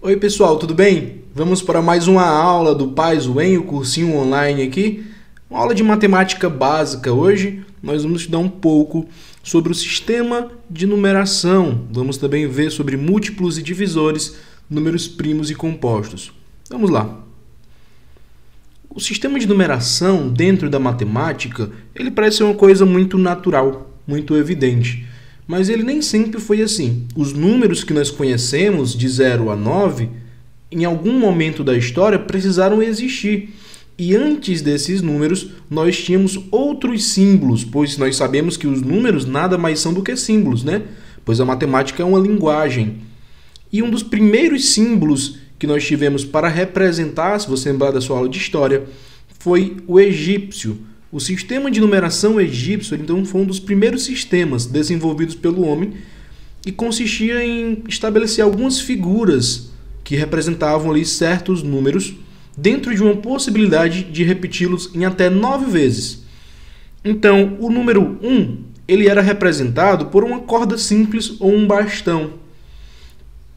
Oi pessoal, tudo bem? Vamos para mais uma aula do Pais UEM, o cursinho online aqui. Uma aula de matemática básica. Hoje nós vamos estudar um pouco sobre o sistema de numeração. Vamos também ver sobre múltiplos e divisores, números primos e compostos. Vamos lá. O sistema de numeração dentro da matemática, ele parece ser uma coisa muito natural, muito evidente. Mas ele nem sempre foi assim. Os números que nós conhecemos, de 0 a 9, em algum momento da história precisaram existir. E antes desses números, nós tínhamos outros símbolos, pois nós sabemos que os números nada mais são do que símbolos, né? Pois a matemática é uma linguagem. E um dos primeiros símbolos que nós tivemos para representar, se você lembrar da sua aula de história, foi o egípcio. O sistema de numeração egípcio, então, foi um dos primeiros sistemas desenvolvidos pelo homem e consistia em estabelecer algumas figuras que representavam ali certos números dentro de uma possibilidade de repeti-los em até 9 vezes. Então, o número 1, ele era representado por uma corda simples ou um bastão.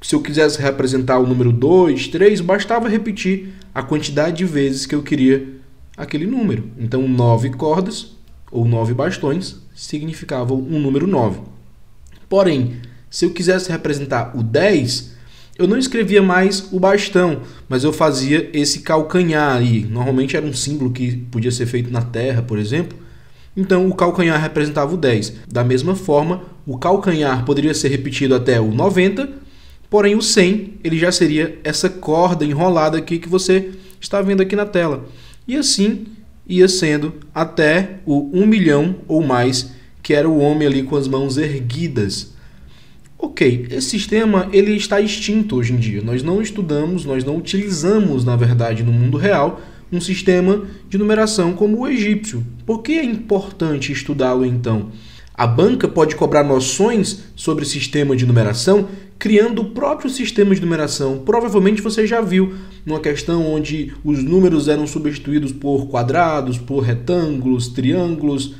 Se eu quisesse representar o número 2, 3, bastava repetir a quantidade de vezes que eu queria aquele número. Então, 9 cordas ou 9 bastões significavam um número 9. Porém, se eu quisesse representar o 10, eu não escrevia mais o bastão, mas eu fazia esse calcanhar aí. Normalmente era um símbolo que podia ser feito na terra, por exemplo. Então, o calcanhar representava o 10. Da mesma forma, o calcanhar poderia ser repetido até o 90, porém o 100 ele já seria essa corda enrolada aqui que você está vendo aqui na tela. E assim ia sendo até o 1 milhão ou mais, que era o homem ali com as mãos erguidas. Ok, esse sistema ele está extinto hoje em dia. Nós não estudamos, nós não utilizamos, na verdade, no mundo real, um sistema de numeração como o egípcio. Por que é importante estudá-lo então? A banca pode cobrar noções sobre sistema de numeração criando o próprio sistema de numeração. Provavelmente você já viu numa questão onde os números eram substituídos por quadrados, por retângulos, triângulos.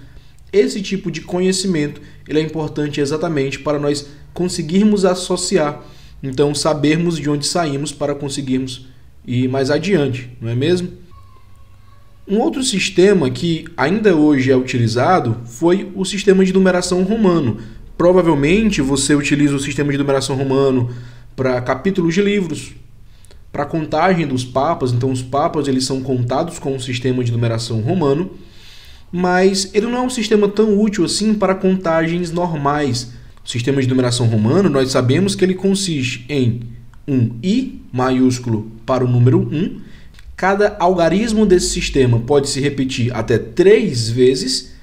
Esse tipo de conhecimento ele é importante exatamente para nós conseguirmos associar, então sabermos de onde saímos para conseguirmos ir mais adiante, não é mesmo? Um outro sistema que ainda hoje é utilizado foi o sistema de numeração romano. Provavelmente você utiliza o sistema de numeração romano para capítulos de livros, para a contagem dos papas. Então os papas eles são contados com o sistema de numeração romano, mas ele não é um sistema tão útil assim para contagens normais. O sistema de numeração romano, nós sabemos que ele consiste em um I maiúsculo para o número 1. Cada algarismo desse sistema pode se repetir até 3 vezes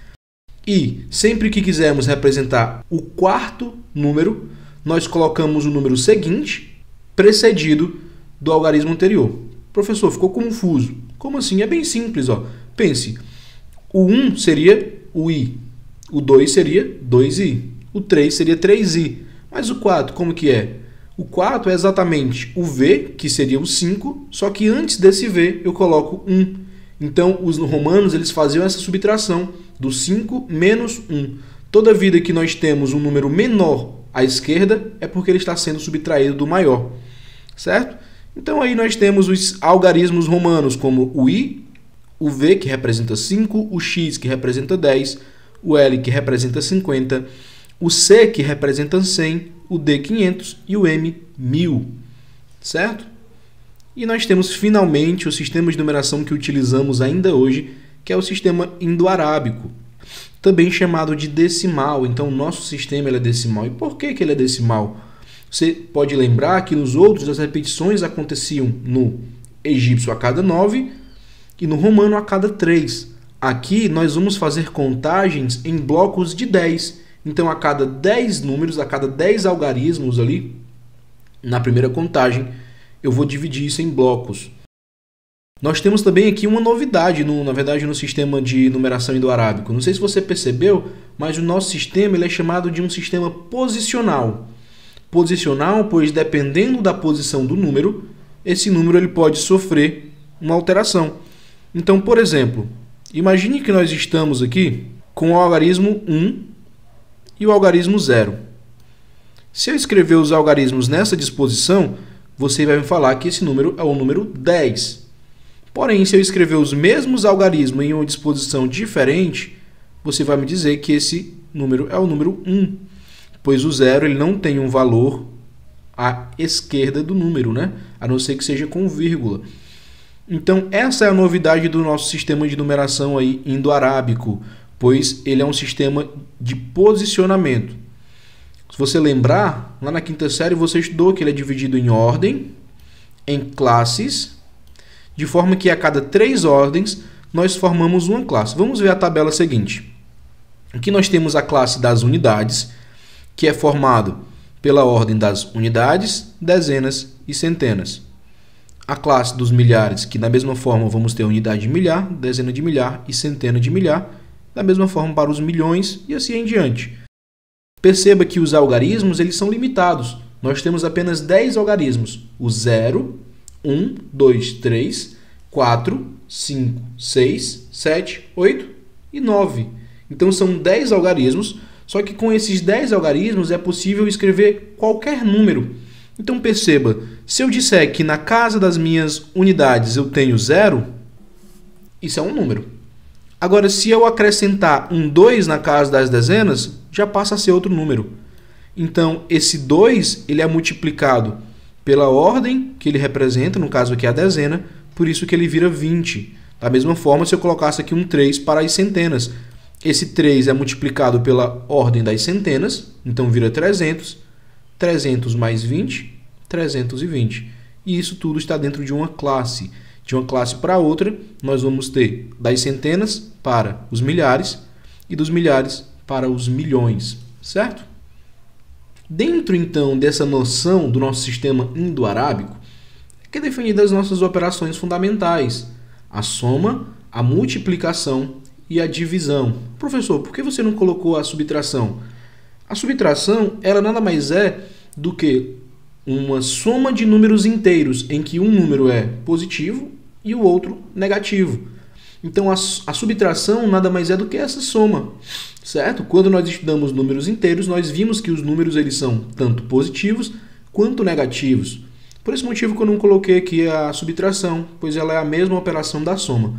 e, sempre que quisermos representar o quarto número, nós colocamos o número seguinte, precedido do algarismo anterior. Professor, ficou confuso. Como assim? É bem simples. Ó. Pense, o 1 seria o I, o 2 seria 2I, o 3 seria 3I, mas o 4 como que é? O 4 é exatamente o V, que seria o 5, só que antes desse V eu coloco 1. Então, os romanos eles faziam essa subtração do 5 menos 1. Toda vida que nós temos um número menor à esquerda é porque ele está sendo subtraído do maior, certo? Então, aí nós temos os algarismos romanos como o I, o V, que representa 5, o X, que representa 10, o L, que representa 50, o C, que representa 100, o D 500 e o M 1000, certo? E nós temos finalmente o sistema de numeração que utilizamos ainda hoje, que é o sistema indo-arábico, também chamado de decimal. Então, o nosso sistema ele é decimal. E por que ele é decimal? Você pode lembrar que nos outros as repetições aconteciam no egípcio a cada 9 e no romano a cada 3. Aqui nós vamos fazer contagens em blocos de 10. Então, a cada 10 números, a cada 10 algarismos ali, na primeira contagem, eu vou dividir isso em blocos. Nós temos também aqui uma novidade, na verdade, no sistema de numeração indo-arábico. Não sei se você percebeu, mas o nosso sistema ele é chamado de um sistema posicional. Posicional, pois dependendo da posição do número, esse número ele pode sofrer uma alteração. Então, por exemplo, imagine que nós estamos aqui com o algarismo 1, e o algarismo 0. Se eu escrever os algarismos nessa disposição, você vai me falar que esse número é o número 10. Porém, se eu escrever os mesmos algarismos em uma disposição diferente, você vai me dizer que esse número é o número 1, pois o 0 ele não tem um valor à esquerda do número, né? A não ser que seja com vírgula. Então, essa é a novidade do nosso sistema de numeração aí indo-arábico, pois ele é um sistema de posicionamento. Se você lembrar, lá na quinta série você estudou que ele é dividido em ordem, em classes, de forma que a cada 3 ordens nós formamos uma classe. Vamos ver a tabela seguinte. Aqui nós temos a classe das unidades, que é formado pela ordem das unidades, dezenas e centenas. A classe dos milhares, que da mesma forma vamos ter unidade de milhar, dezena de milhar e centena de milhar, da mesma forma para os milhões e assim em diante. Perceba que os algarismos eles são limitados. Nós temos apenas 10 algarismos. O 0, 1, 2, 3, 4, 5, 6, 7, 8 e 9. Então são 10 algarismos, só que com esses 10 algarismos é possível escrever qualquer número. Então perceba, se eu disser que na casa das minhas unidades eu tenho 0, isso é um número. Agora, se eu acrescentar um 2 na casa das dezenas, já passa a ser outro número. Então, esse 2 ele é multiplicado pela ordem que ele representa, no caso aqui a dezena, por isso que ele vira 20. Da mesma forma, se eu colocasse aqui um 3 para as centenas, esse 3 é multiplicado pela ordem das centenas, então vira 300. 300 mais 20, 320. E isso tudo está dentro de uma classe. De uma classe para outra, nós vamos ter das centenas para os milhares e dos milhares para os milhões, certo? Dentro, então, dessa noção do nosso sistema indo-arábico, é que é definida as nossas operações fundamentais, a soma, a multiplicação e a divisão. Professor, por que você não colocou a subtração? A subtração, ela nada mais é do que uma soma de números inteiros, em que um número é positivo e o outro negativo. Então, a subtração nada mais é do que essa soma, certo? Quando nós estudamos números inteiros, nós vimos que os números eles são tanto positivos quanto negativos. Por esse motivo que eu não coloquei aqui a subtração, pois ela é a mesma operação da soma.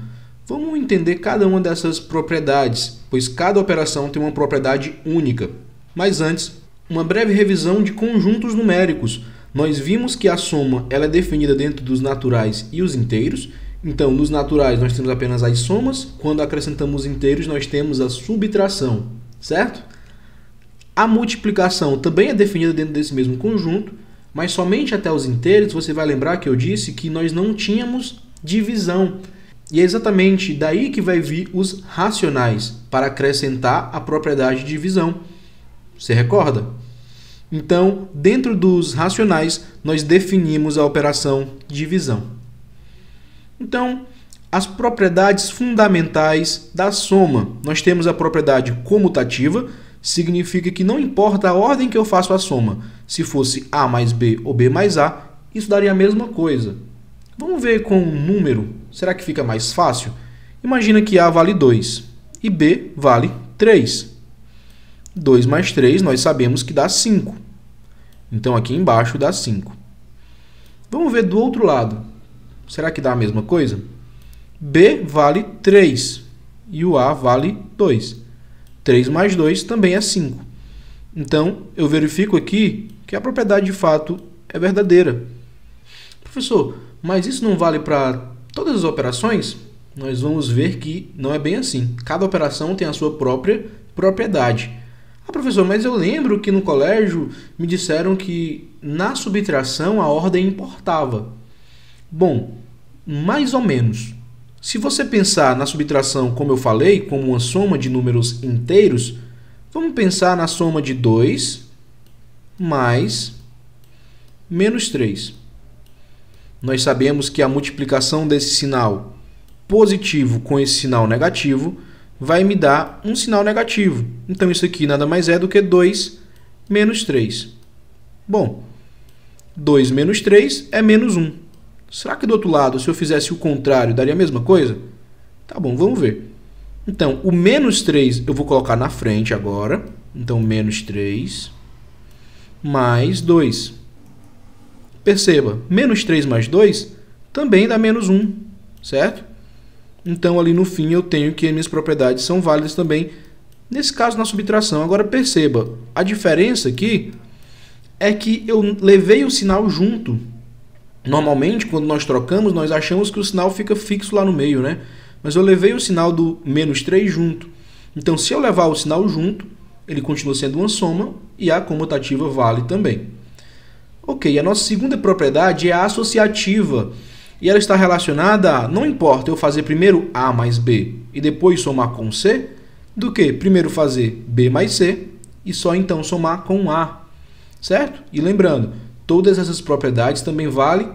Vamos entender cada uma dessas propriedades, pois cada operação tem uma propriedade única. Mas antes, uma breve revisão de conjuntos numéricos. Nós vimos que a soma ela é definida dentro dos naturais e os inteiros. Então, nos naturais nós temos apenas as somas. Quando acrescentamos inteiros, nós temos a subtração, certo? A multiplicação também é definida dentro desse mesmo conjunto, mas somente até os inteiros. Você vai lembrar que eu disse que nós não tínhamos divisão. E é exatamente daí que vai vir os racionais, para acrescentar a propriedade de divisão. Você recorda? Então, dentro dos racionais, nós definimos a operação divisão. Então, as propriedades fundamentais da soma. Nós temos a propriedade comutativa, significa que não importa a ordem que eu faço a soma. Se fosse A mais B ou B mais A, isso daria a mesma coisa. Vamos ver com um número. Será que fica mais fácil? Imagina que A vale 2 e B vale 3. 2 mais 3 nós sabemos que dá 5. Então, aqui embaixo dá 5. Vamos ver do outro lado. Será que dá a mesma coisa? B vale 3 e o A vale 2. 3 mais 2 também é 5. Então, eu verifico aqui que a propriedade de fato é verdadeira. Professor, mas isso não vale para todas as operações? Nós vamos ver que não é bem assim. Cada operação tem a sua própria propriedade. Ah, professor, mas eu lembro que no colégio me disseram que na subtração a ordem importava. Bom, mais ou menos. Se você pensar na subtração, como eu falei, como uma soma de números inteiros, vamos pensar na soma de 2 mais menos 3. Nós sabemos que a multiplicação desse sinal positivo com esse sinal negativo vai me dar um sinal negativo. Então, isso aqui nada mais é do que 2 menos 3. Bom, 2 menos 3 é menos 1. Será que do outro lado, se eu fizesse o contrário, daria a mesma coisa? Tá bom, vamos ver. Então, o menos 3 eu vou colocar na frente agora. Então, menos 3 mais 2. perceba, menos 3 mais 2 também dá menos 1, certo? Então, ali no fim, eu tenho que as minhas propriedades são válidas também, nesse caso, na subtração. Agora, perceba, a diferença aqui é que eu levei o sinal junto. Normalmente, quando nós trocamos, nós achamos que o sinal fica fixo lá no meio, né? Mas eu levei o sinal do menos 3 junto. Então, se eu levar o sinal junto, ele continua sendo uma soma e a comutativa vale também. Ok, a nossa segunda propriedade é a associativa. E ela está relacionada a, não importa eu fazer primeiro A mais B e depois somar com C, do que primeiro fazer B mais C e só então somar com A, certo? E lembrando, todas essas propriedades também valem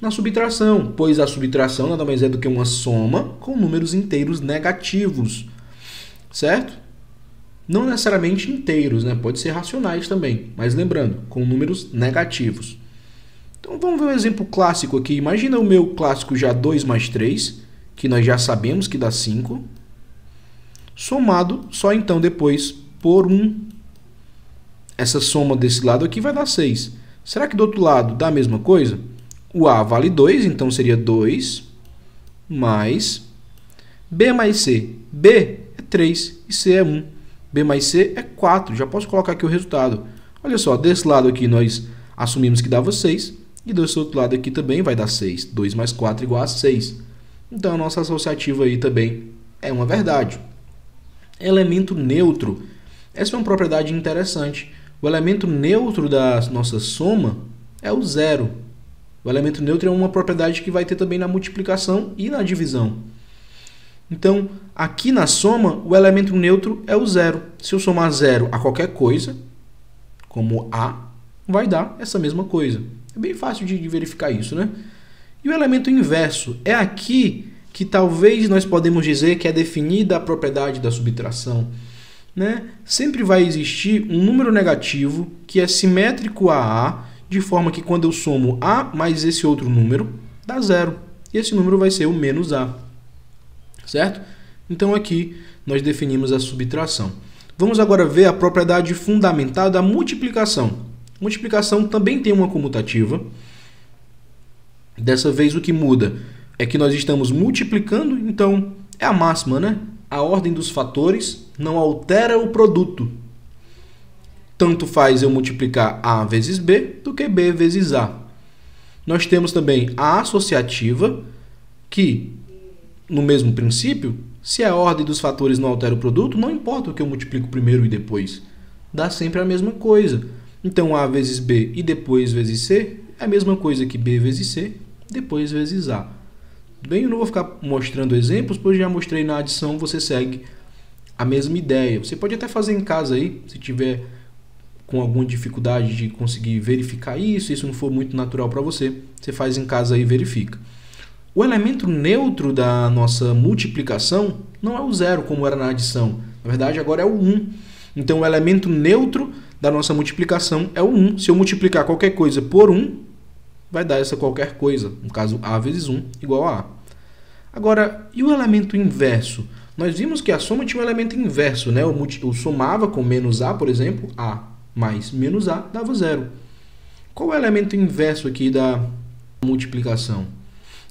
na subtração, pois a subtração nada mais é do que uma soma com números inteiros negativos, certo? Não necessariamente inteiros, né? Pode ser racionais também, mas lembrando, com números negativos. Então vamos ver um exemplo clássico aqui. Imagina o meu clássico já 2 mais 3, que nós já sabemos que dá 5, somado só então depois por 1. Essa soma desse lado aqui vai dar 6. Será que do outro lado dá a mesma coisa? O A vale 2, então seria 2 mais B mais C. B é 3 e C é 1. B mais C é 4. Já posso colocar aqui o resultado. Olha só, desse lado aqui nós assumimos que dava 6. E desse outro lado aqui também vai dar 6. 2 mais 4 igual a 6. Então, a nossa associativa aí também é uma verdade. Elemento neutro. Essa é uma propriedade interessante. O elemento neutro da nossa soma é o zero. O elemento neutro é uma propriedade que vai ter também na multiplicação e na divisão. Então, aqui na soma, o elemento neutro é o zero. Se eu somar zero a qualquer coisa, como A, vai dar essa mesma coisa. É bem fácil de verificar isso, né? E o elemento inverso é aqui que talvez nós podemos dizer que é definida a propriedade da subtração, né? Sempre vai existir um número negativo que é simétrico a A, de forma que quando eu somo A mais esse outro número, dá zero. E esse número vai ser o menos A, certo? Então aqui nós definimos a subtração. Vamos agora ver a propriedade fundamental da multiplicação. Multiplicação também tem uma comutativa. Dessa vez o que muda é que nós estamos multiplicando, então é a máxima, né? A ordem dos fatores não altera o produto. Tanto faz eu multiplicar A vezes B do que B vezes A. Nós temos também a associativa, que, no mesmo princípio, se a ordem dos fatores não altera o produto, não importa o que eu multiplico primeiro e depois. Dá sempre a mesma coisa. Então, A vezes B e depois vezes C é a mesma coisa que B vezes C, depois vezes A. Bem, eu não vou ficar mostrando exemplos, pois já mostrei na adição, você segue a mesma ideia. Você pode até fazer em casa aí, se tiver com alguma dificuldade de conseguir verificar isso, isso não for muito natural para você, você faz em casa aí e verifica. O elemento neutro da nossa multiplicação não é o zero, como era na adição. Na verdade, agora é o 1. Então, o elemento neutro da nossa multiplicação é o 1. Se eu multiplicar qualquer coisa por 1, vai dar essa qualquer coisa. No caso, A vezes 1 igual a A. Agora, e o elemento inverso? Nós vimos que a soma tinha um elemento inverso, né? Eu somava com menos A, por exemplo, A mais menos A dava 0. Qual é o elemento inverso aqui da multiplicação?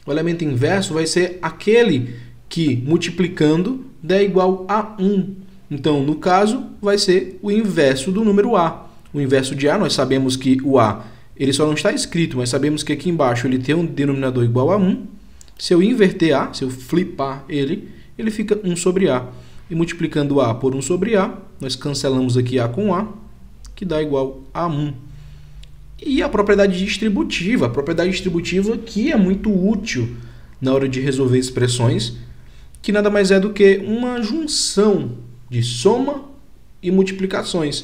O elemento inverso vai ser aquele que, multiplicando, der igual a 1. Então, no caso, vai ser o inverso do número A. O inverso de A, nós sabemos que o A ele só não está escrito, mas sabemos que aqui embaixo ele tem um denominador igual a 1. Se eu inverter A, se eu flipar ele, ele fica 1 sobre A. E multiplicando A por 1 sobre A, nós cancelamos aqui A com A, que dá igual a 1. E a propriedade distributiva. A propriedade distributiva que é muito útil na hora de resolver expressões, que nada mais é do que uma junção de soma e multiplicações.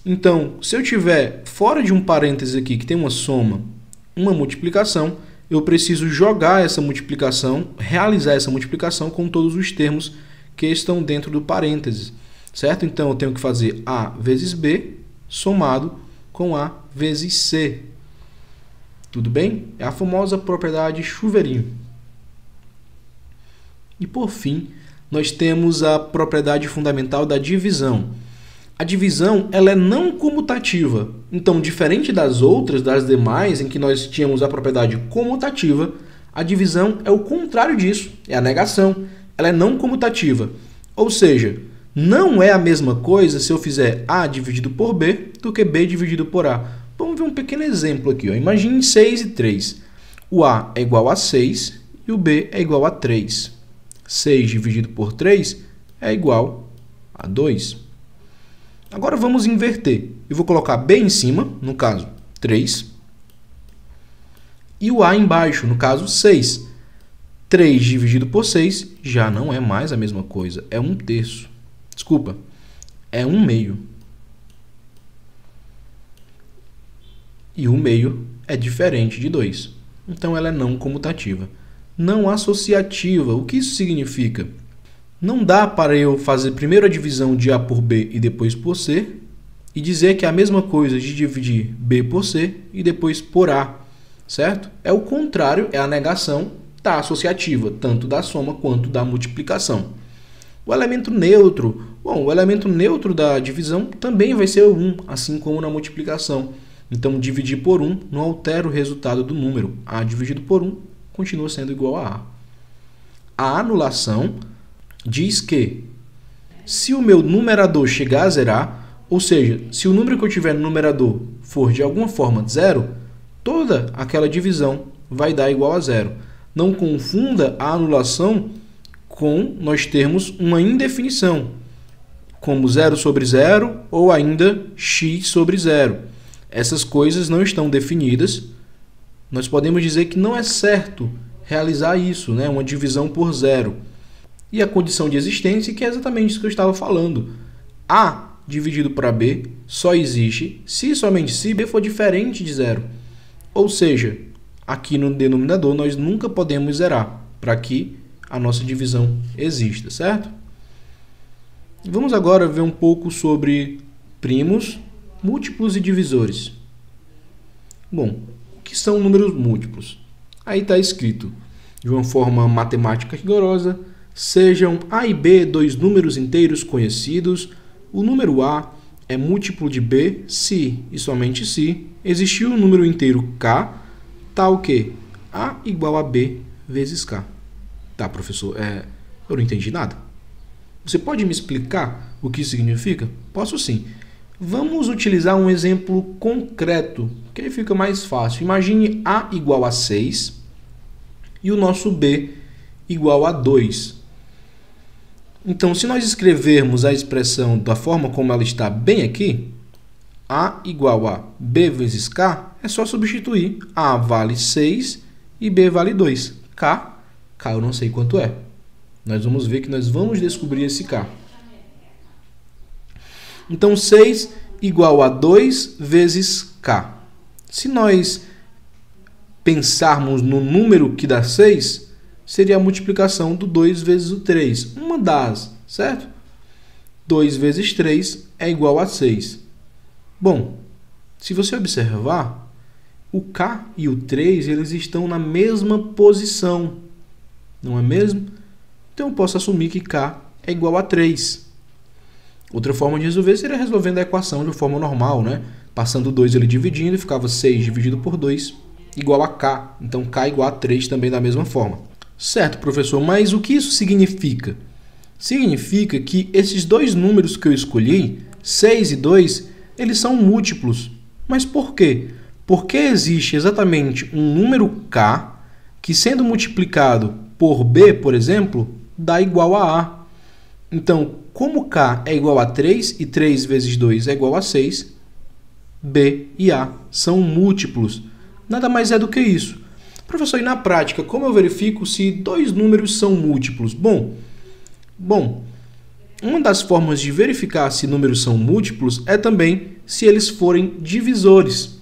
Então, se eu tiver fora de um parêntese aqui que tem uma soma, uma multiplicação, eu preciso jogar essa multiplicação, realizar essa multiplicação com todos os termos que estão dentro do parêntese, certo? Então, eu tenho que fazer A vezes B somado com A vezes C. Tudo bem? É a famosa propriedade chuveirinho. E, por fim, nós temos a propriedade fundamental da divisão. A divisão ela é não comutativa. Então, diferente das outras, das demais, em que nós tínhamos a propriedade comutativa, a divisão é o contrário disso, é a negação. Ela é não comutativa. Ou seja, não é a mesma coisa se eu fizer A dividido por B do que B dividido por A. Vamos ver um pequeno exemplo aqui. Imagine 6 e 3. O A é igual a 6 e o B é igual a 3. 6 dividido por 3 é igual a 2. Agora vamos inverter. Eu vou colocar B em cima, no caso 3, e o A embaixo, no caso 6. 3 dividido por 6 já não é mais a mesma coisa, é 1/3. Desculpa, é 1/2. E 1/2 é diferente de 2. Então ela é não comutativa. Não associativa. O que isso significa? Não dá para eu fazer primeiro a divisão de A por B e depois por C e dizer que é a mesma coisa de dividir B por C e depois por A, certo? É o contrário, é a negação da associativa, tanto da soma quanto da multiplicação. O elemento neutro, o elemento neutro da divisão também vai ser o 1, assim como na multiplicação. Então, dividir por 1 não altera o resultado do número. A dividido por 1 continua sendo igual a A. A anulação diz que se o meu numerador chegar a zerar, ou seja, se o número que eu tiver no numerador for de alguma forma zero, toda aquela divisão vai dar igual a zero. Não confunda a anulação com nós termos uma indefinição, como 0 sobre 0 ou ainda x sobre 0. Essas coisas não estão definidas. Nós podemos dizer que não é certo realizar isso, né? Uma divisão por zero. E a condição de existência, que é exatamente isso que eu estava falando. A dividido para B só existe se somente se B for diferente de zero. Ou seja, aqui no denominador nós nunca podemos zerar para que a nossa divisão exista, certo? Vamos agora ver um pouco sobre primos, múltiplos e divisores. Bom, o que são números múltiplos? Aí está escrito de uma forma matemática rigorosa: sejam A e B dois números inteiros conhecidos, o número A é múltiplo de B se e somente se existir um número inteiro K, tal que A igual a B vezes K. Tá, professor, eu não entendi nada. Você pode me explicar o que isso significa? Posso sim. Vamos utilizar um exemplo concreto, que aí fica mais fácil. Imagine A igual a 6 e o nosso B igual a 2. Então, se nós escrevermos a expressão da forma como ela está bem aqui, A igual a B vezes K, é só substituir. A vale 6 e B vale 2. K eu não sei quanto é. Nós vamos ver que nós vamos descobrir esse K. Então, 6 igual a 2 vezes K. Se nós pensarmos no número que dá 6, seria a multiplicação do 2 vezes o 3. Uma das, certo? 2 vezes 3 é igual a 6. Bom, se você observar, o K e o 3 eles estão na mesma posição. Não é mesmo? Então, eu posso assumir que K é igual a 3. Outra forma de resolver seria resolvendo a equação de forma normal, né? Passando o 2 ele dividindo, ficava 6 dividido por 2 igual a K. Então, K igual a 3 também da mesma forma. Certo, professor, mas o que isso significa? Significa que esses dois números que eu escolhi, 6 e 2, eles são múltiplos. Mas por quê? Porque existe exatamente um número K que, sendo multiplicado por B, por exemplo, dá igual a A. Então, como K é igual a 3 e 3 vezes 2 é igual a 6, B e A são múltiplos. Nada mais é do que isso. Professor, e na prática, como eu verifico se dois números são múltiplos? Bom, uma das formas de verificar se números são múltiplos é também se eles forem divisores.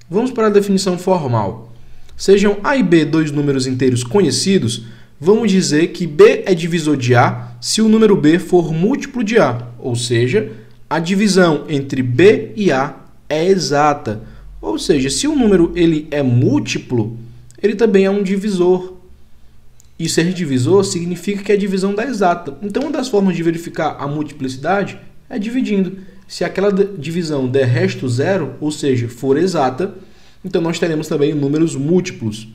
Vamos para a definição formal. Sejam A e B dois números inteiros conhecidos, vamos dizer que B é divisor de A se o número B for múltiplo de A, ou seja, a divisão entre B e A é exata. Ou seja, se o número ele é múltiplo, ele também é um divisor. E ser divisor significa que a divisão dá exata. Então, uma das formas de verificar a multiplicidade é dividindo. se aquela divisão der resto zero, ou seja, for exata, então nós teremos também números múltiplos.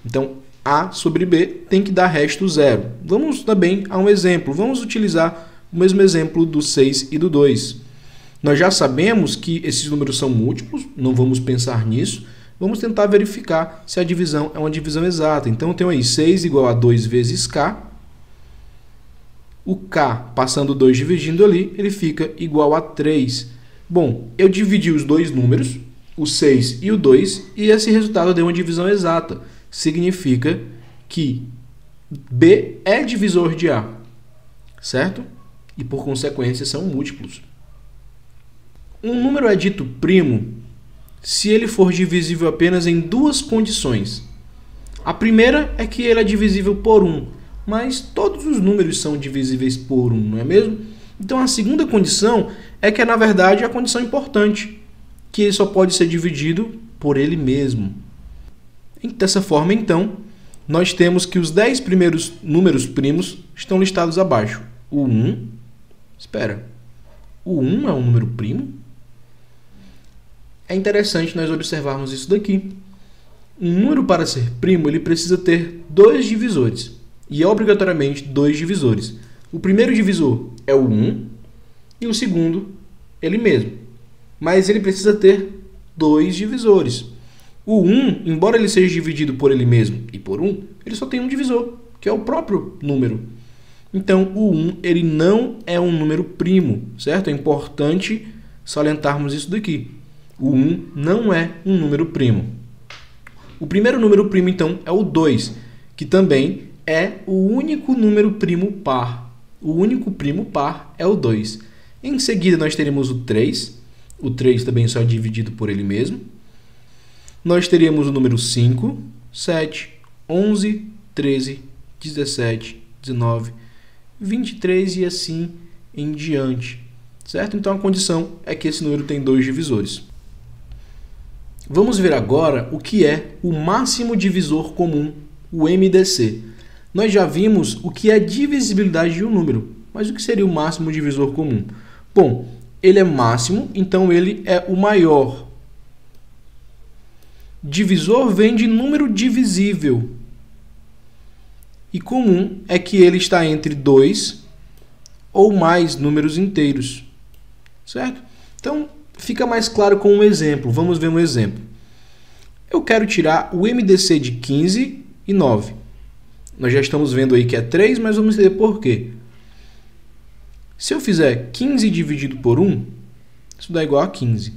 Então, A sobre B tem que dar resto zero. Vamos também a um exemplo. Vamos utilizar o mesmo exemplo do 6 e do 2. Nós já sabemos que esses números são múltiplos, não vamos pensar nisso. Vamos tentar verificar se a divisão é uma divisão exata. Então, eu tenho aí 6 igual a 2 vezes K. O K, passando 2 dividindo ali, ele fica igual a 3. Bom, eu dividi os dois números, o 6 e o 2, e esse resultado deu uma divisão exata. Significa que B é divisor de A, certo? E, por consequência, são múltiplos. Um número é dito primo se ele for divisível apenas em duas condições. A primeira é que ele é divisível por 1, mas todos os números são divisíveis por 1, não é mesmo? Então, a segunda condição é que, na verdade, é a condição importante, que ele só pode ser dividido por ele mesmo. Dessa forma, então, nós temos que os 10 primeiros números primos estão listados abaixo. O 1, o 1 é um número primo? É interessante nós observarmos isso daqui. Um número, para ser primo, ele precisa ter dois divisores, e obrigatoriamente dois divisores. O primeiro divisor é o 1 e o segundo, ele mesmo. Mas ele precisa ter dois divisores. O 1, embora ele seja dividido por ele mesmo e por 1, ele só tem um divisor, que é o próprio número. Então, o 1 ele não é um número primo, certo? É importante salientarmos isso daqui. O 1 não é um número primo. O primeiro número primo, então, é o 2, que também é o único número primo par. O único primo par é o 2. Em seguida, nós teremos o 3. O 3 também só é dividido por ele mesmo. Nós teríamos o número 5, 7, 11, 13, 17, 19, 23 e assim em diante. Certo? Então, a condição é que esse número tem dois divisores. Vamos ver agora o que é o máximo divisor comum, o MDC. Nós já vimos o que é a divisibilidade de um número, mas o que seria o máximo divisor comum? Bom, ele é máximo, então ele é o maior. Divisor vem de número divisível. E comum é que ele está entre 2 ou mais números inteiros. Certo? Então, fica mais claro com um exemplo. Vamos ver um exemplo. Eu quero tirar o MDC de 15 e 9. Nós já estamos vendo aí que é 3, mas vamos entender por quê. Se eu fizer 15 dividido por 1, isso dá igual a 15.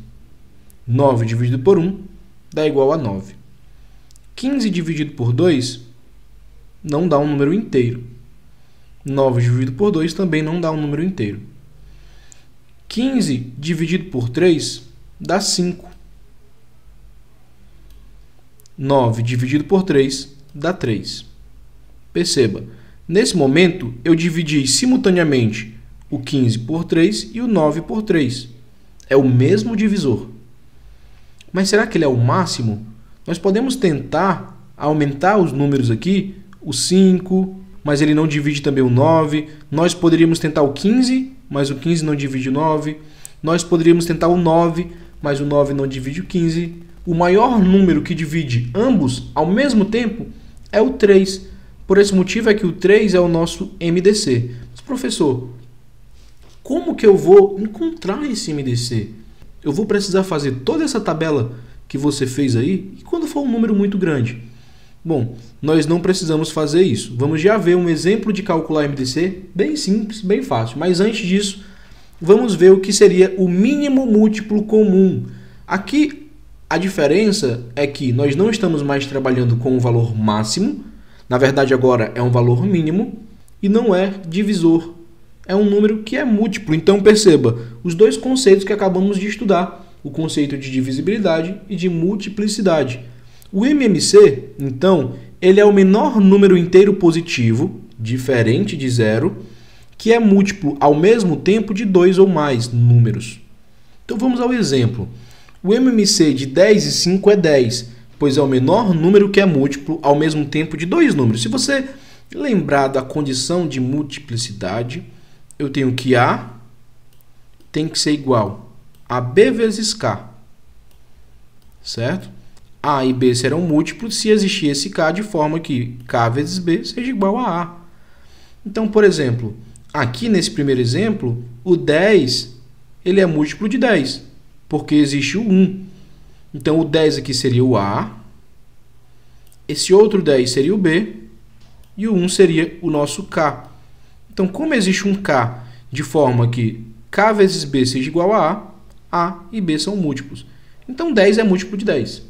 9 dividido por 1 dá igual a 9. 15 dividido por 2 não dá um número inteiro. 9 dividido por 2 também não dá um número inteiro. 15 dividido por 3 dá 5. 9 dividido por 3 dá 3. Perceba, nesse momento eu dividi simultaneamente o 15 por 3 e o 9 por 3. É o mesmo divisor. Mas será que ele é o máximo? Nós podemos tentar aumentar os números aqui, o 5, mas ele não divide também o 9. Nós poderíamos tentar o 15, mas o 15 não divide o 9. Nós poderíamos tentar o 9, mas o 9 não divide o 15. O maior número que divide ambos ao mesmo tempo é o 3. Por esse motivo é que o 3 é o nosso MDC. Mas, professor, como que eu vou encontrar esse MDC? Eu vou precisar fazer toda essa tabela que você fez aí, e quando for um número muito grande? Bom, nós não precisamos fazer isso. Vamos já ver um exemplo de calcular MDC, bem simples, bem fácil. Mas antes disso, vamos ver o que seria o mínimo múltiplo comum. Aqui, a diferença é que nós não estamos mais trabalhando com o valor máximo, na verdade agora é um valor mínimo, e não é divisor. É um número que é múltiplo. Então, perceba os dois conceitos que acabamos de estudar, o conceito de divisibilidade e de multiplicidade. O MMC, então, ele é o menor número inteiro positivo, diferente de zero, que é múltiplo ao mesmo tempo de dois ou mais números. Então, vamos ao exemplo. O MMC de 10 e 5 é 10, pois é o menor número que é múltiplo ao mesmo tempo de dois números. Se você lembrar da condição de multiplicidade, eu tenho que A tem que ser igual a B vezes K, certo? A e B serão múltiplos se existir esse K de forma que K vezes B seja igual a A. Então, por exemplo, aqui nesse primeiro exemplo, o 10 ele é múltiplo de 10, porque existe o 1. Então, o 10 aqui seria o A, esse outro 10 seria o B, e o 1 seria o nosso K. Então, como existe um K de forma que K vezes B seja igual a A e B são múltiplos. Então, 10 é múltiplo de 10.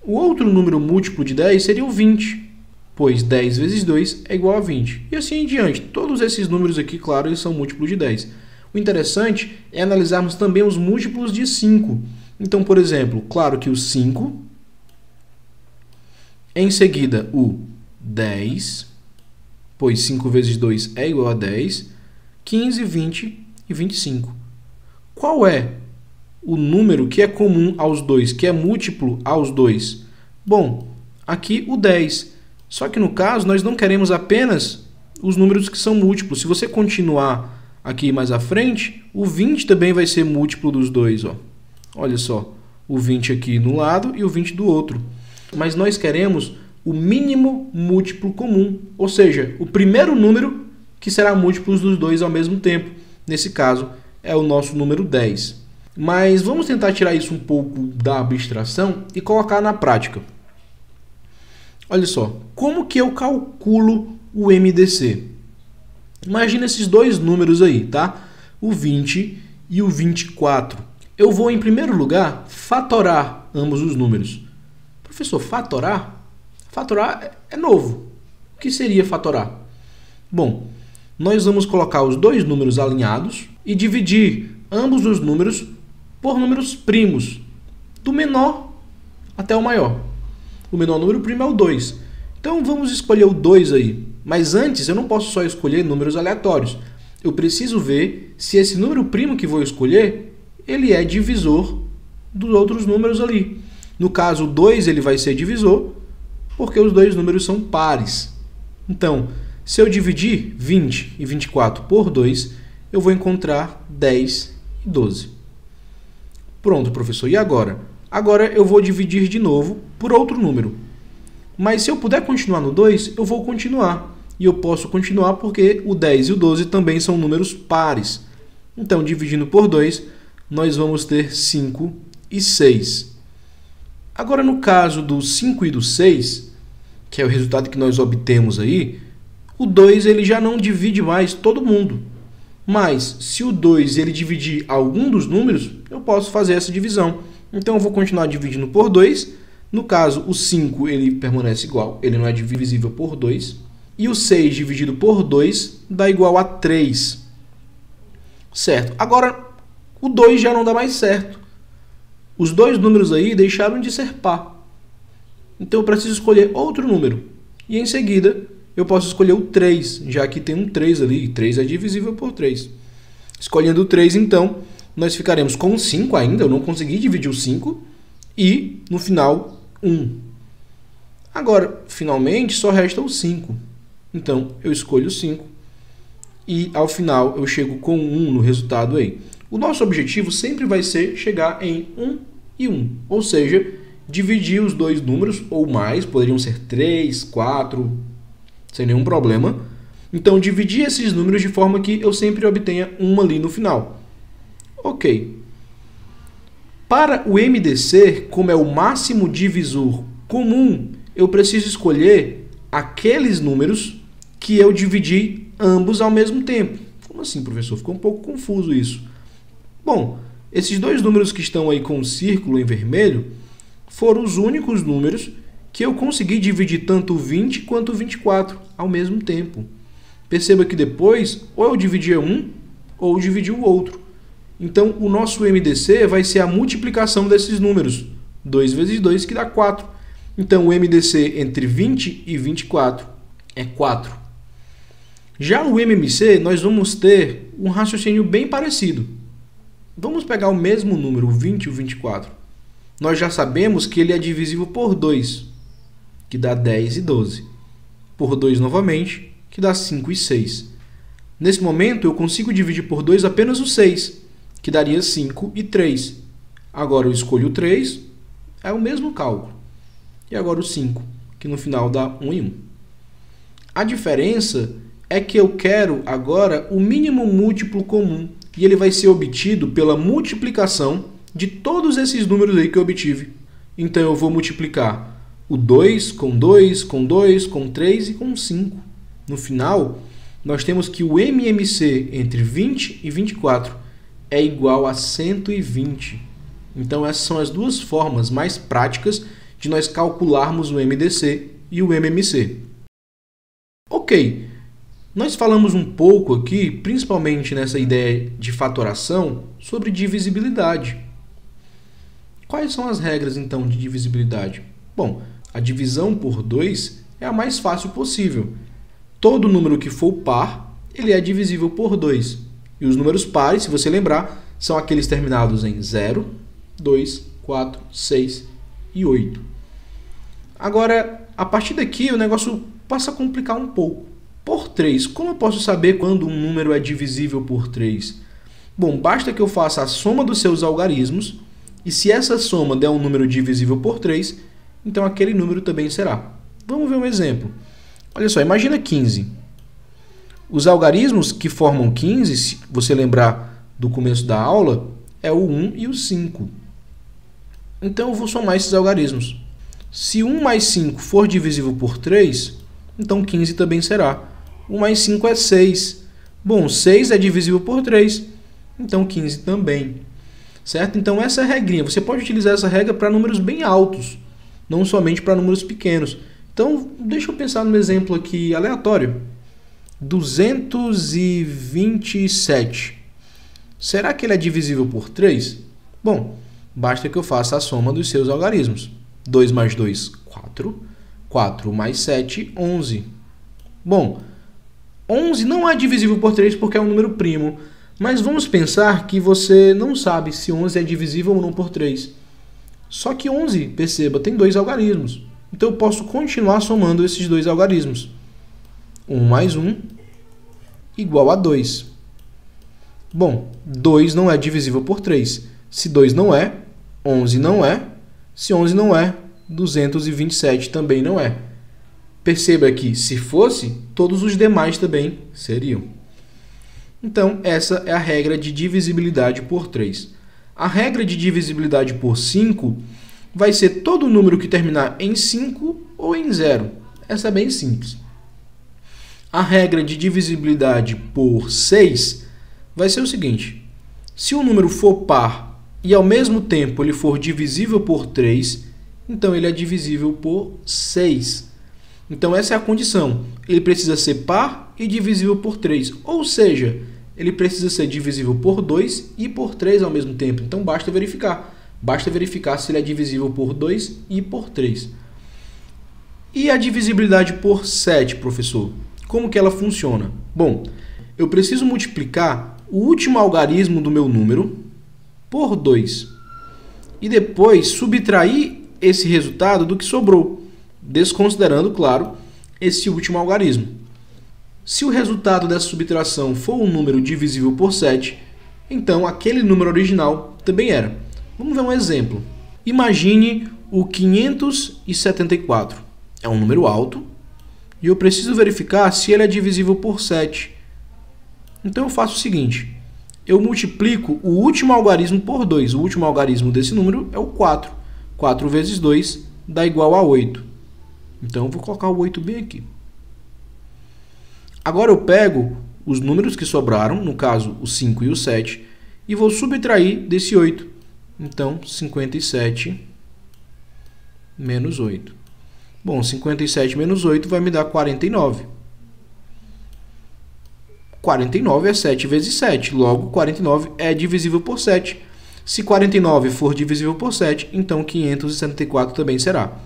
O outro número múltiplo de 10 seria o 20, pois 10 vezes 2 é igual a 20. E assim em diante. Todos esses números aqui, claro, eles são múltiplos de 10. O interessante é analisarmos também os múltiplos de 5. Então, por exemplo, claro que o 5, em seguida o 10, pois 5 vezes 2 é igual a 10, 15, 20 e 25. Qual é o número que é comum aos dois, que é múltiplo aos dois? Bom, aqui o 10. Só que no caso nós não queremos apenas os números que são múltiplos. Se você continuar aqui mais à frente, o 20 também vai ser múltiplo dos dois. Ó. Olha só, o 20 aqui no lado e o 20 do outro. Mas nós queremos o mínimo múltiplo comum, ou seja, o primeiro número que será múltiplo dos dois ao mesmo tempo. Nesse caso, é o nosso número 10. Mas vamos tentar tirar isso um pouco da abstração e colocar na prática. Olha só, como que eu calculo o MDC? Imagina esses dois números aí, tá? O 20 e o 24. Eu vou, em primeiro lugar, fatorar ambos os números. Professor, fatorar? Fatorar é novo. O que seria fatorar? Bom, nós vamos colocar os dois números alinhados e dividir ambos os números por números primos, do menor até o maior. O menor número primo é o 2. Então vamos escolher o 2 aí. Mas antes eu não posso só escolher números aleatórios. Eu preciso ver se esse número primo que vou escolher, ele é divisor dos outros números ali. No caso, o 2 ele vai ser divisor, porque os dois números são pares. Então, se eu dividir 20 e 24 por 2, eu vou encontrar 10 e 12. Pronto, professor. E agora? Agora eu vou dividir de novo por outro número. Mas se eu puder continuar no 2, eu vou continuar. E eu posso continuar porque o 10 e o 12 também são números pares. Então, dividindo por 2, nós vamos ter 5 e 6. Agora, no caso do 5 e do 6, que é o resultado que nós obtemos aí, o 2 ele já não divide mais todo mundo. Mas, se o 2 ele dividir algum dos números, eu posso fazer essa divisão. Então, eu vou continuar dividindo por 2. No caso, o 5 ele permanece igual, ele não é divisível por 2. E o 6 dividido por 2 dá igual a 3. Certo. Agora, o 2 já não dá mais certo. Os dois números aí deixaram de ser par. Então, eu preciso escolher outro número. E, em seguida, eu posso escolher o 3, já que tem um 3 ali. E 3 é divisível por 3. Escolhendo o 3, então, nós ficaremos com o 5 ainda. Eu não consegui dividir o 5. E, no final, 1. Agora, finalmente, só resta o 5. Então, eu escolho o 5. E, ao final, eu chego com 1 no resultado aí. O nosso objetivo sempre vai ser chegar em 1 e 1. Ou seja, dividir os dois números ou mais. Poderiam ser 3, 4, sem nenhum problema. Então, dividir esses números de forma que eu sempre obtenha 1 ali no final. Ok. Para o MDC, como é o máximo divisor comum, eu preciso escolher aqueles números que eu dividi ambos ao mesmo tempo. Como assim, professor? Ficou um pouco confuso isso. Bom, esses dois números que estão aí com o círculo em vermelho foram os únicos números que eu consegui dividir tanto o 20 quanto o 24 ao mesmo tempo. Perceba que depois, ou eu dividia um, ou eu dividi o outro. Então, o nosso MDC vai ser a multiplicação desses números. 2 vezes 2, que dá 4. Então, o MDC entre 20 e 24 é 4. Já o MMC, nós vamos ter um raciocínio bem parecido. Vamos pegar o mesmo número, o 20 e o 24. Nós já sabemos que ele é divisível por 2, que dá 10 e 12. Por 2 novamente, que dá 5 e 6. Nesse momento, eu consigo dividir por 2 apenas o 6, que daria 5 e 3. Agora eu escolho o 3, é o mesmo cálculo. E agora o 5, que no final dá 1 e 1. A diferença é que eu quero agora o mínimo múltiplo comum, e ele vai ser obtido pela multiplicação de todos esses números aí que eu obtive. Então eu vou multiplicar o 2 com 2, com 2, com 3 e com 5. No final, nós temos que o MMC entre 20 e 24 é igual a 120. Então essas são as duas formas mais práticas de nós calcularmos o MDC e o MMC. Ok, nós falamos um pouco aqui, principalmente nessa ideia de fatoração, sobre divisibilidade. Quais são as regras, então, de divisibilidade? Bom, a divisão por 2 é a mais fácil possível. Todo número que for par, ele é divisível por 2. E os números pares, se você lembrar, são aqueles terminados em 0, 2, 4, 6 e 8. Agora, a partir daqui, o negócio passa a complicar um pouco. Por 3, como eu posso saber quando um número é divisível por 3? Bom, basta que eu faça a soma dos seus algarismos, e se essa soma der um número divisível por 3, então aquele número também será. Vamos ver um exemplo. Olha só, imagina 15. Os algarismos que formam 15, se você lembrar do começo da aula, é o 1 e o 5. Então eu vou somar esses algarismos. Se 1 mais 5 for divisível por 3, então 15 também será. 1 mais 5 é 6. Bom, 6 é divisível por 3, então 15 também. Certo? Então essa é a regrinha. Você pode utilizar essa regra para números bem altos, não somente para números pequenos. Então, deixa eu pensar num exemplo aqui aleatório. 227. Será que ele é divisível por 3? Bom, basta que eu faça a soma dos seus algarismos. 2 mais 2, 4. 4 mais 7, 11. Bom, 11 não é divisível por 3 porque é um número primo. Mas vamos pensar que você não sabe se 11 é divisível ou não por 3. Só que 11, perceba, tem 2 algarismos. Então eu posso continuar somando esses 2 algarismos. 1 mais 1 igual a 2. Bom, 2 não é divisível por 3. Se 2 não é, 11 não é. Se 11 não é, 227 também não é. Perceba que, se fosse, todos os demais também seriam. Então, essa é a regra de divisibilidade por 3. A regra de divisibilidade por 5 vai ser todo número que terminar em 5 ou em 0. Essa é bem simples. A regra de divisibilidade por 6 vai ser o seguinte. Se o número for par e, ao mesmo tempo, ele for divisível por 3, então ele é divisível por 6. Então, essa é a condição. Ele precisa ser par e divisível por 3. Ou seja, ele precisa ser divisível por 2 e por 3 ao mesmo tempo. Então, basta verificar. Basta verificar se ele é divisível por 2 e por 3. E a divisibilidade por 7, professor? Como que ela funciona? Bom, eu preciso multiplicar o último algarismo do meu número por 2. E depois subtrair esse resultado do que sobrou, desconsiderando, claro, esse último algarismo. Se o resultado dessa subtração for um número divisível por 7, então aquele número original também era. Vamos ver um exemplo. Imagine o 574. É um número alto e eu preciso verificar se ele é divisível por 7. Então eu faço o seguinte. Eu multiplico o último algarismo por 2. O último algarismo desse número é o 4. 4 vezes 2 dá igual a 8. Então eu vou colocar o 8 bem aqui. Agora eu pego os números que sobraram, no caso o 5 e o 7, e vou subtrair desse 8. Então, 57 menos 8. Bom, 57 menos 8 vai me dar 49. 49 é 7 vezes 7, logo 49 é divisível por 7. Se 49 for divisível por 7, então 574 também será.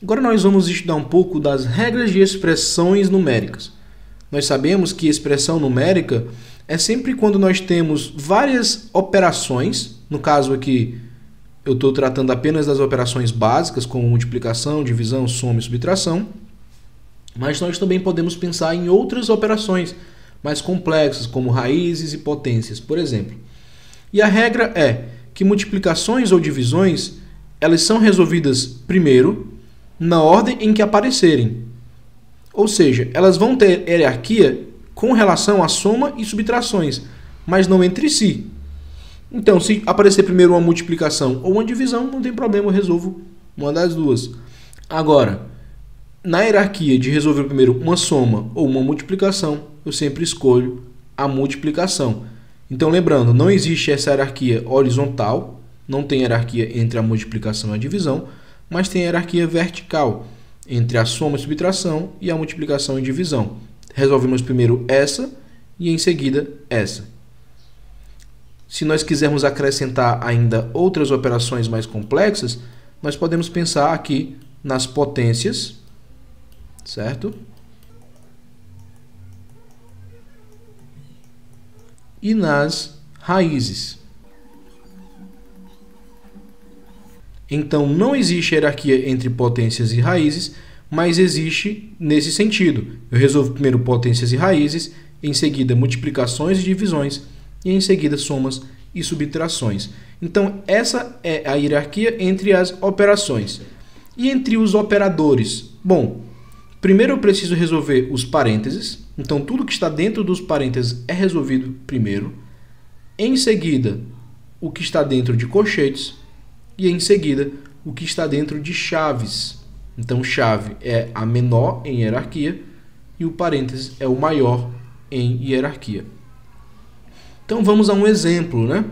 Agora nós vamos estudar um pouco das regras de expressões numéricas. Nós sabemos que expressão numérica é sempre quando nós temos várias operações, no caso aqui eu estou tratando apenas das operações básicas, como multiplicação, divisão, soma e subtração, Mas nós também podemos pensar em outras operações mais complexas, como raízes e potências, por exemplo. E a regra é que multiplicações ou divisões, elas são resolvidas primeiro na ordem em que aparecerem. Ou seja, elas vão ter hierarquia com relação à soma e subtrações, mas não entre si. Então, se aparecer primeiro uma multiplicação ou uma divisão, não tem problema, eu resolvo uma das duas. Agora, na hierarquia de resolver primeiro uma soma ou uma multiplicação, eu sempre escolho a multiplicação. Então, lembrando, não existe essa hierarquia horizontal, não tem hierarquia entre a multiplicação e a divisão, mas tem hierarquia vertical entre a soma e subtração e a multiplicação e divisão. Resolvemos primeiro essa e em seguida essa. Se nós quisermos acrescentar ainda outras operações mais complexas, nós podemos pensar aqui nas potências, certo? E nas raízes. Então, não existe hierarquia entre potências e raízes, mas existe nesse sentido. Eu resolvo primeiro potências e raízes, em seguida multiplicações e divisões, e em seguida somas e subtrações. Então, essa é a hierarquia entre as operações. E entre os operadores? Bom, primeiro eu preciso resolver os parênteses. Então, tudo que está dentro dos parênteses é resolvido primeiro. Em seguida, o que está dentro de colchetes. E em seguida, o que está dentro de chaves. Então, chave é a menor em hierarquia e o parênteses é o maior em hierarquia. Então, vamos a um exemplo, né?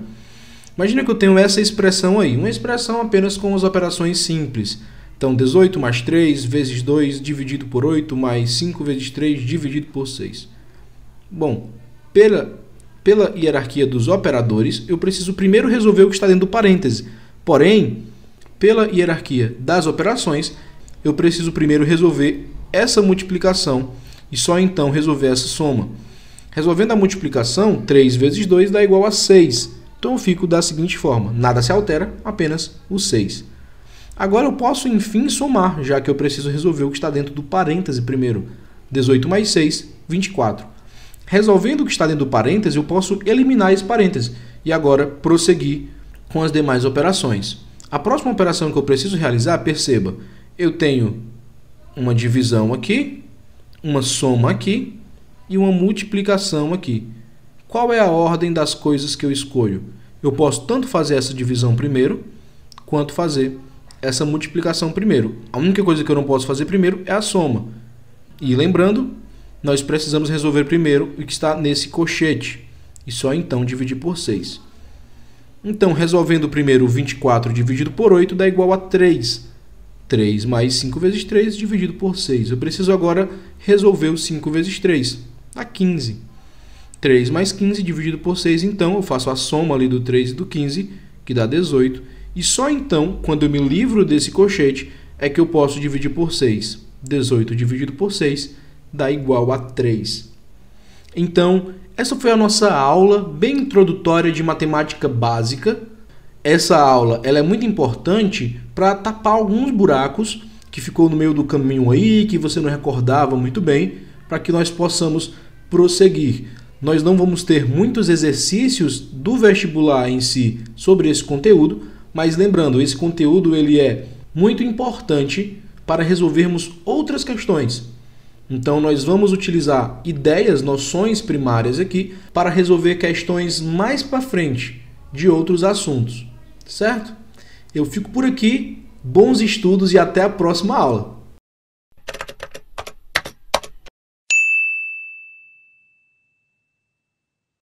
Imagina que eu tenho essa expressão aí, uma expressão apenas com as operações simples. Então, 18 mais 3 vezes 2 dividido por 8 mais 5 vezes 3 dividido por 6. Bom, pela hierarquia dos operadores, eu preciso primeiro resolver o que está dentro do parêntese. Porém, pela hierarquia das operações, eu preciso primeiro resolver essa multiplicação e só então resolver essa soma. Resolvendo a multiplicação, 3 vezes 2 dá igual a 6. Então eu fico da seguinte forma, nada se altera, apenas o 6. Agora eu posso, enfim, somar, já que eu preciso resolver o que está dentro do parêntese primeiro. 18 mais 6, 24. Resolvendo o que está dentro do parêntese, eu posso eliminar esse parêntese e agora prosseguir com as demais operações. A próxima operação que eu preciso realizar, perceba, eu tenho uma divisão aqui, uma soma aqui e uma multiplicação aqui. Qual é a ordem das coisas que eu escolho? Eu posso tanto fazer essa divisão primeiro, quanto fazer essa multiplicação primeiro. A única coisa que eu não posso fazer primeiro é a soma. E lembrando, nós precisamos resolver primeiro o que está nesse colchete. E só então dividir por 6. Então, resolvendo primeiro 24 dividido por 8 dá igual a 3. 3 mais 5 vezes 3 dividido por 6. Eu preciso agora resolver o 5 vezes 3. Dá 15. 3 mais 15 dividido por 6, então eu faço a soma ali do 3 e do 15, que dá 18. E só então, quando eu me livro desse colchete, é que eu posso dividir por 6. 18 dividido por 6 dá igual a 3. Então, essa foi a nossa aula bem introdutória de matemática básica. Essa aula ela é muito importante para tapar alguns buracos que ficou no meio do caminho aí, que você não recordava muito bem, para que nós possamos prosseguir. Nós não vamos ter muitos exercícios do vestibular em si sobre esse conteúdo, mas lembrando, esse conteúdo ele é muito importante para resolvermos outras questões. Então, nós vamos utilizar ideias, noções primárias aqui para resolver questões mais para frente de outros assuntos, certo? Eu fico por aqui, bons estudos e até a próxima aula.